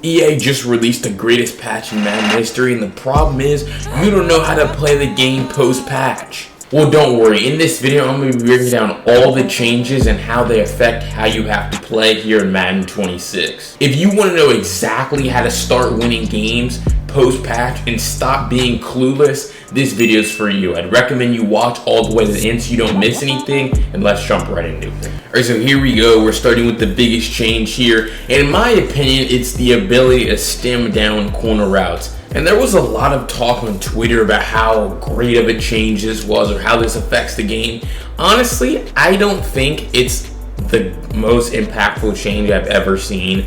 EA just released the greatest patch in Madden history, and the problem is you don't know how to play the game post-patch. Well, don't worry. In this video, I'm going to be breaking down all the changes and how they affect how you have to play here in Madden 26. If you want to know exactly how to start winning games post-patch and stop being clueless, this video is for you. I'd recommend you watch all the way to the end so you don't miss anything, and let's jump right into it. Alright, so here we go. We're starting with the biggest change here, and in my opinion, it's the ability to stem down corner routes. And there was a lot of talk on Twitter about how great of a change this was or how this affects the game. Honestly, I don't think it's the most impactful change I've ever seen.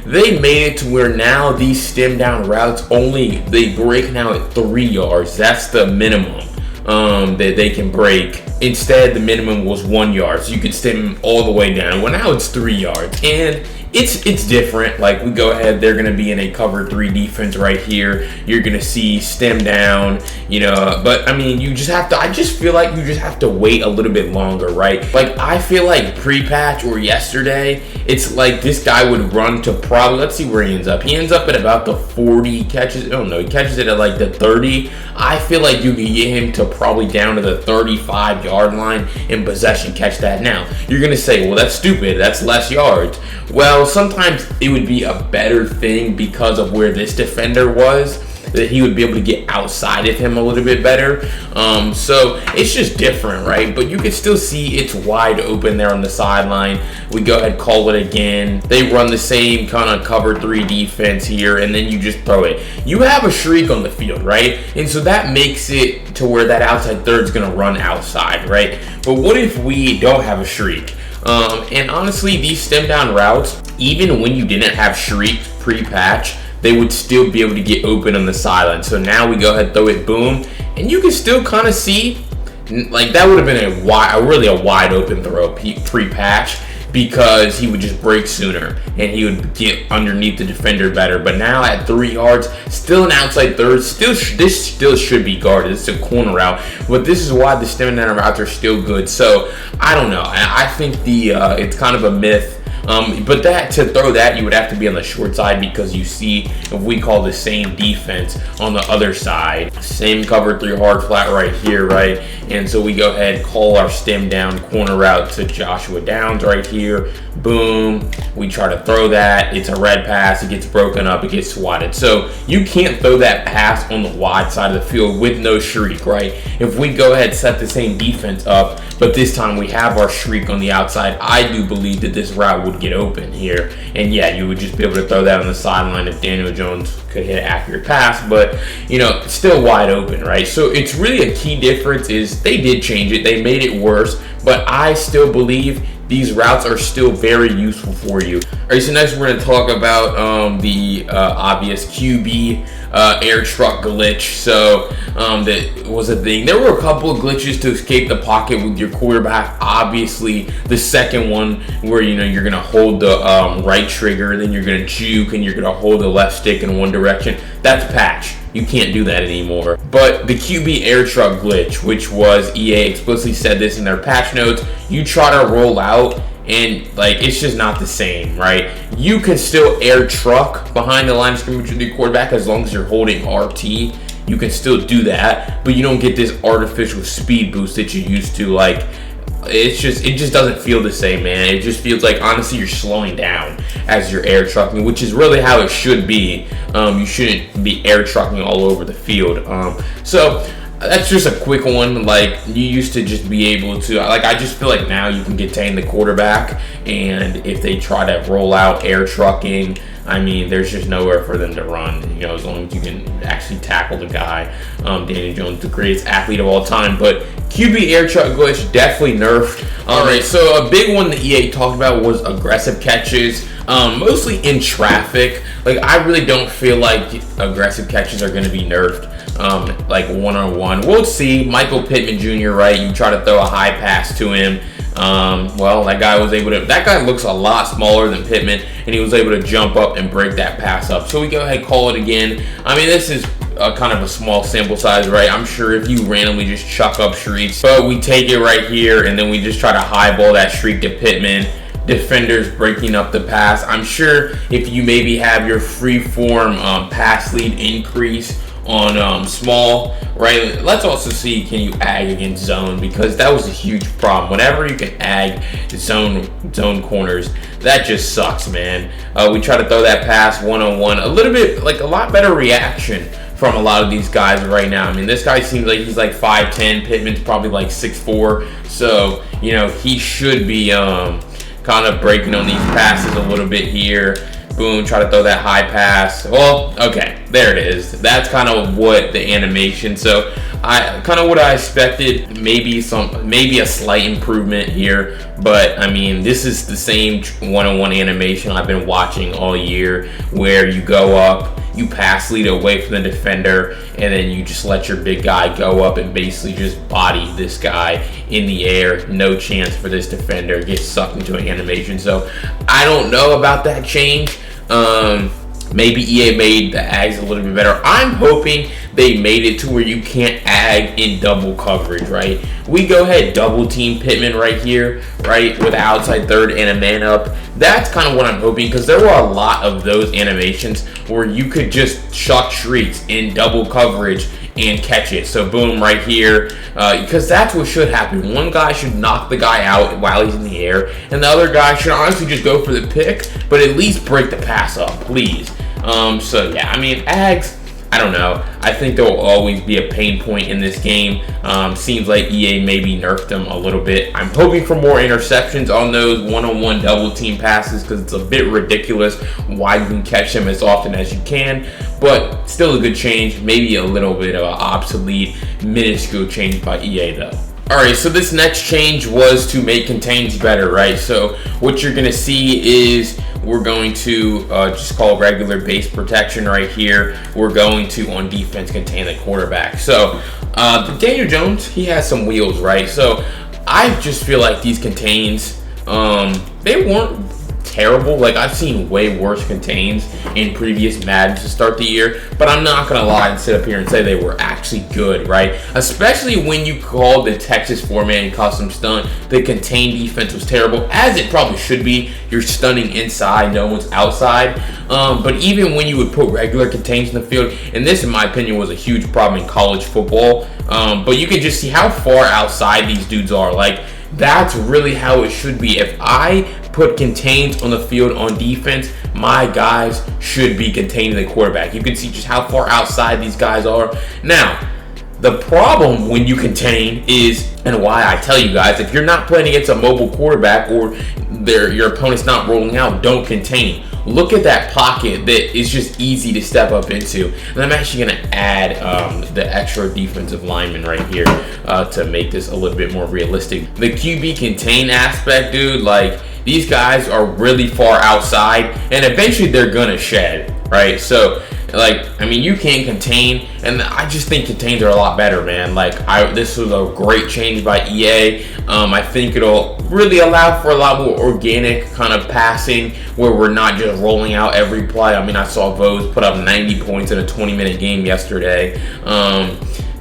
They made it to where now these stem down routes they break now at 3 yards. That's the minimum that they can break. Instead, the minimum was 1 yard, so you could stem all the way down. Well, now it's 3 yards, and it's different. Like, we go ahead, they're gonna be in a cover 3 defense right here. You're gonna see stem down, you know. But I mean, you just have to. I just feel like you just have to wait a little bit longer, right? Like, I feel like pre-patch or yesterday, it's like this guy would run to probably. Let's see where he ends up. He ends up at about the 40 catches. Oh no, he catches it at like the 30. I feel like you can get him to probably down to the 35-yard line in possession, catch that. Now you're gonna say, well, that's stupid, that's less yards. Well, sometimes it would be a better thing because of where this defender was, that he would be able to get outside of him a little bit better. So it's just different, right? But you can still see it's wide open there on the sideline. We go ahead, call it again. They run the same kind of cover 3 defense here, and then you just throw it. You have a streak on the field, right? And so that makes it to where that outside third is going to run outside, right? But what if we don't have a streak? And honestly, these stem down routes, even when you didn't have streak pre-patch, they would still be able to get open on the sideline. So now we go ahead, throw it, boom, and you can still kind of see, like, that would have been a really wide open throw pre-patch, because he would just break sooner and he would get underneath the defender better. But now at 3 yards, still an outside third, this still should be guarded. It's a corner route, but this is why the stem down routes are still good. So I don't know. I think it's kind of a myth. But to throw that, you would have to be on the short side, because you see, if we call the same defense on the other side, same cover 3 hard flat right here, right? And so we go ahead, call our stem down corner route to Joshua Downs right here. Boom. We try to throw that. It's a red pass. It gets broken up. It gets swatted. So you can't throw that pass on the wide side of the field with no shriek, right? If we go ahead, set the same defense up, but this time we have our shriek on the outside, I do believe that this route would get open here. And yeah, you would just be able to throw that on the sideline if Daniel Jones could hit an accurate pass, but you know, still wide open, right? So it's really a key difference is they did change it. They made it worse, but I still believe these routes are still very useful for you. All right, so next we're going to talk about the obvious QB air truck glitch. So that was a thing. There were a couple of glitches to escape the pocket with your quarterback. Obviously, the second one where you're going to hold the right trigger, then you're going to juke, and you're going to hold the left stick in one direction. That's patch. You can't do that anymore. But the QB air truck glitch, which was EA explicitly said this in their patch notes, you try to roll out and like it's just not the same, right? You can still air truck behind the line of scrimmage with your quarterback as long as you're holding RT. You can still do that, but you don't get this artificial speed boost that you used to. Like, it just doesn't feel the same, man. It just feels like, honestly, you're slowing down as you're air trucking, which is really how it should be. You shouldn't be air trucking all over the field. So that's just a quick one. Like, you used to just be able to, like, I just feel like now you can contain the quarterback, and if they try to roll out air trucking, I mean, there's just nowhere for them to run, as long as you can actually tackle the guy. Daniel Jones, the greatest athlete of all time. But QB air truck glitch, definitely nerfed. All right, so a big one that EA talked about was aggressive catches, mostly in traffic. Like, I really don't feel like aggressive catches are going to be nerfed. Like one-on-one. We'll see. Michael Pittman Jr., right? You try to throw a high pass to him. Well, that guy looks a lot smaller than Pittman, and he was able to jump up and break that pass up. So we go ahead, call it again. I mean, this is kind of a small sample size, right? I'm sure if you randomly just chuck up streaks, but we take it right here, and then we just try to highball that streak to Pittman. defenders breaking up the pass. I'm sure if you maybe have your free form pass lead increase on small, right? Let's also see, can you ag against zone, because that was a huge problem. Whenever you can ag zone corners, that just sucks, man. We try to throw that pass one-on-one, a little bit, like a lot better reaction from a lot of these guys right now. I mean, this guy seems like he's like 5'10", Pittman's probably like 6'4", so, you know, he should be kind of breaking on these passes a little bit here. Boom, try to throw that high pass. Well, okay, there it is. That's kind of what the animation. So I kind of what I expected, maybe a slight improvement here, but I mean, this is the same one-on-one animation I've been watching all year, where you go up, you pass lead away from the defender, and then you just let your big guy go up and basically just body this guy in the air. No chance for this defender, gets sucked into an animation. So I don't know about that change. Maybe EA made the ags a little bit better. I'm hoping they made it to where you can't ag in double coverage, right? We go ahead, double team Pittman right here, right, with the outside third and a man up. That's kind of what I'm hoping, because there were a lot of those animations where you could just chuck shrieks in double coverage and catch it. So boom, right here, because that's what should happen. One guy should knock the guy out while he's in the air, and the other guy should honestly just go for the pick, but at least break the pass up, please. So yeah, I mean, ags, I don't know. I think there will always be a pain point in this game. Seems like EA maybe nerfed them a little bit. I'm hoping for more interceptions on those one-on-one double team passes, because it's a bit ridiculous why you can catch them as often as you can. But still a good change. Maybe a little bit of an obsolete, minuscule change by EA though. Alright, so this next change was to make contains better, right? So what you're going to see is we're going to just call regular base protection right here. We're going to, on defense, contain the quarterback. So Daniel Jones, he has some wheels, right? So I just feel like these contains, they weren't terrible. Like, I've seen way worse contains in previous Maddens to start the year, but I'm not gonna lie and sit up here and say they were actually good, right? Especially when you call the Texas 4-man custom stunt, the contain defense was terrible, as it probably should be. You're stunning inside, no one's outside. But even when you would put regular contains in the field, and this in my opinion was a huge problem in college football, but you can just see how far outside these dudes are. Like, that's really how it should be. If I put contains on the field on defense, my guys should be containing the quarterback. You can see just how far outside these guys are. Now, the problem when you contain is, and why I tell you guys, if you're not playing against a mobile quarterback or your opponent's not rolling out, don't contain. Look at that pocket that is just easy to step up into. And I'm actually going to add the extra defensive lineman right here to make this a little bit more realistic. The QB contain aspect, dude, like, these guys are really far outside, and eventually they're going to shed, right? So, like, I mean, you can contain, and I just think contains are a lot better, man. Like, this was a great change by EA. I think it'll really allow for a lot more organic kind of passing, where we're not just rolling out every play. I mean, I saw Vose put up 90 points in a 20-minute game yesterday.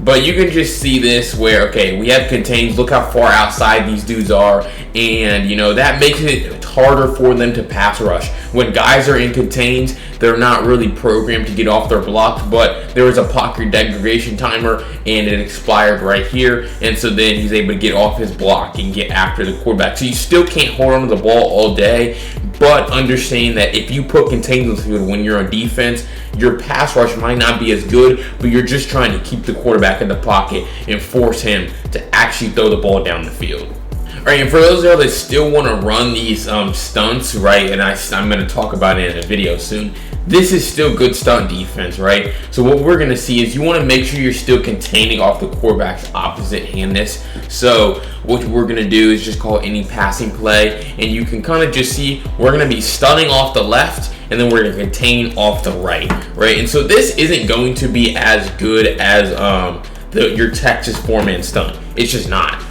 But you can just see this where, okay, we have contains, look how far outside these dudes are, and, you know, that makes it harder for them to pass rush. When guys are in contains, they're not really programmed to get off their blocks, but there was a pocket degradation timer, and it expired right here, and so then he's able to get off his block and get after the quarterback. So you still can't hold on to the ball all day, but understand that if you put contains on the field when you're on defense, your pass rush might not be as good, but you're just trying to keep the quarterback in the pocket and force him to actually throw the ball down the field. All right, and for those of you that still want to run these stunts, right, and I'm going to talk about it in a video soon, this is still good stunt defense, right? So what we're going to see is you want to make sure you're still containing off the quarterback's opposite handness. So what we're going to do is just call any passing play, and you can kind of just see we're going to be stunning off the left, and then we're going to contain off the right, right? And so this isn't going to be as good as your Texas 4-man stunt. It's just not.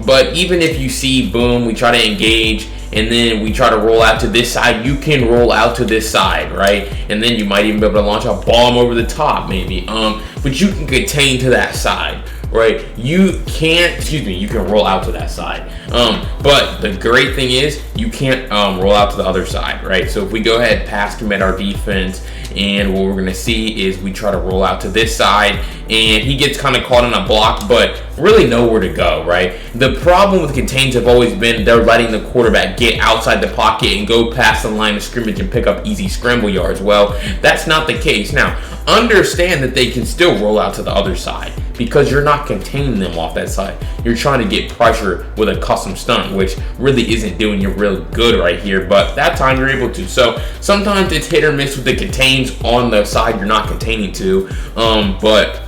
But even if you see, boom, we try to engage, and then we try to roll out to this side, you can roll out to this side, right? And then you might even be able to launch a bomb over the top, maybe. But you can contain to that side, right? You can roll out to that side. But the great thing is you can't roll out to the other side, right? So if we go ahead, pass commit our defense, and what we're gonna see is we try to roll out to this side, and he gets kind of caught in a block, but really nowhere to go, right? The problem with contains have always been they're letting the quarterback get outside the pocket and go past the line of scrimmage and pick up easy scramble yards. Well, that's not the case. Now, understand that they can still roll out to the other side because you're not containing them off that side. You're trying to get pressure with a custom stunt, which really isn't doing you real good right here, but that time you're able to. So sometimes it's hit or miss with the contains on the side you're not containing to, but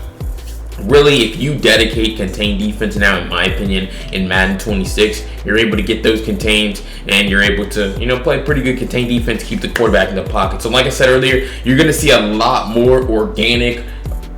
really, if you dedicate contain defense now, in my opinion, in Madden 26, you're able to get those contains and you're able to, play pretty good contain defense, keep the quarterback in the pocket. So like I said earlier, you're going to see a lot more organic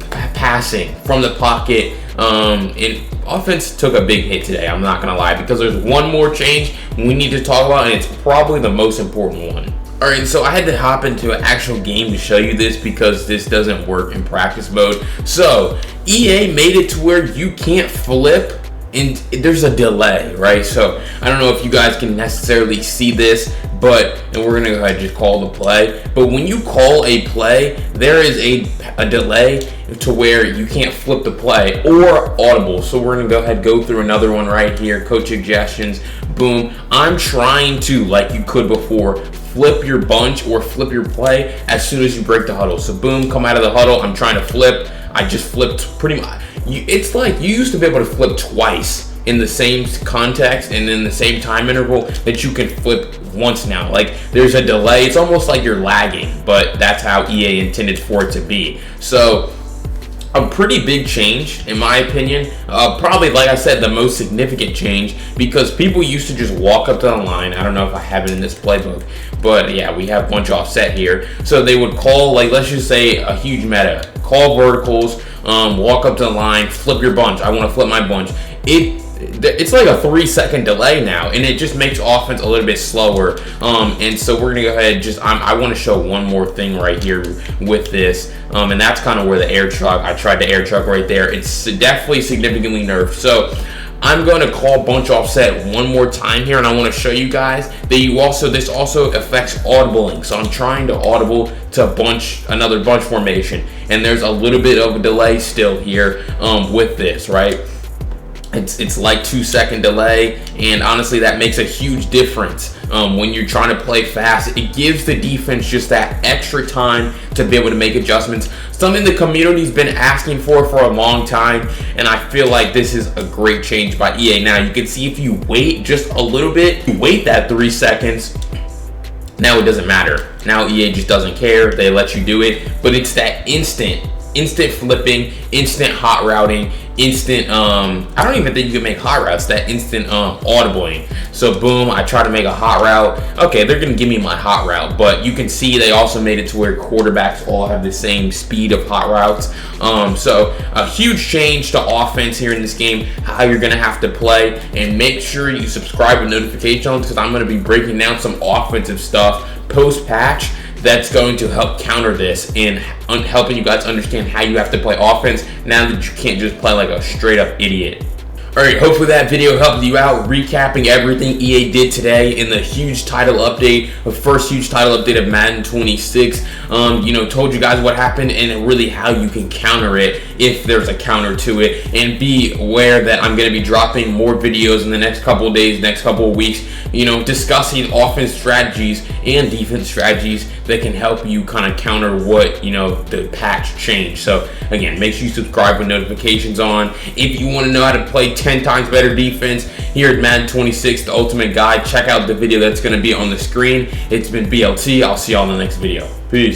passing from the pocket. And offense took a big hit today, I'm not going to lie, because there's one more change we need to talk about, and it's probably the most important one. Alright, so I had to hop into an actual game to show you this because this doesn't work in practice mode. So, EA made it to where you can't flip and there's a delay, right? So, I don't know if you guys can necessarily see this, and we're going to go ahead and just call the play. But when you call a play, there is a delay to where you can't flip the play or audible. So, we're going to go ahead and go through another one right here. Coach suggestions. Boom. I'm trying to, like you could before, flip your bunch or flip your play as soon as you break the huddle. So boom, come out of the huddle. I'm trying to flip. I just flipped pretty much. It's like you used to be able to flip twice in the same context and in the same time interval that you can flip once now. Like there's a delay. It's almost like you're lagging, but that's how EA intended for it to be. So a pretty big change, in my opinion. Probably, like I said, the most significant change, because people used to just walk up to the line. I don't know if I have it in this playbook, but yeah, we have bunch offset here. So they would call, like, let's just say a huge meta, call verticals, walk up to the line, flip your bunch. I want to flip my bunch. It's like a 3-second delay now, and it just makes offense a little bit slower. And so we're gonna go ahead. I want to show one more thing right here with this, and that's kind of where the air truck. I tried the air truck right there. It's definitely significantly nerfed. So I'm going to call bunch offset one more time here, and I want to show you guys that this also affects audibling. So I'm trying to audible to another bunch formation, and there's a little bit of a delay still here with this, right? It's like 2-second delay, and honestly that makes a huge difference when you're trying to play fast. It gives the defense just that extra time to be able to make adjustments, something the community's been asking for a long time, and I feel like this is a great change by EA. Now you can see if you wait just a little bit, you wait that 3 seconds, now it doesn't matter. Now EA just doesn't care, they let you do it, but it's that instant flipping, instant hot routing, instant I don't even think you can make hot routes, that instant audibling. So boom, I try to make a hot route. Okay, they're gonna give me my hot route, but you can see they also made it to where quarterbacks all have the same speed of hot routes. So a huge change to offense here in this game, how you're gonna have to play, and make sure you subscribe with notifications, because I'm gonna be breaking down some offensive stuff post-patch that's going to help counter this and helping you guys understand how you have to play offense now that you can't just play like a straight up idiot. Alright, hopefully that video helped you out, recapping everything EA did today in the huge title update, the first huge title update of Madden 26. Told you guys what happened and really how you can counter it if there's a counter to it. And be aware that I'm going to be dropping more videos in the next couple of days, next couple of weeks, discussing offense strategies and defense strategies that can help you kind of counter what, the patch changed. So again, make sure you subscribe with notifications on. If you want to know how to play 10 times better defense here at Madden 26, the ultimate guide, check out the video that's going to be on the screen. It's been BLT. I'll see y'all in the next video. Peace.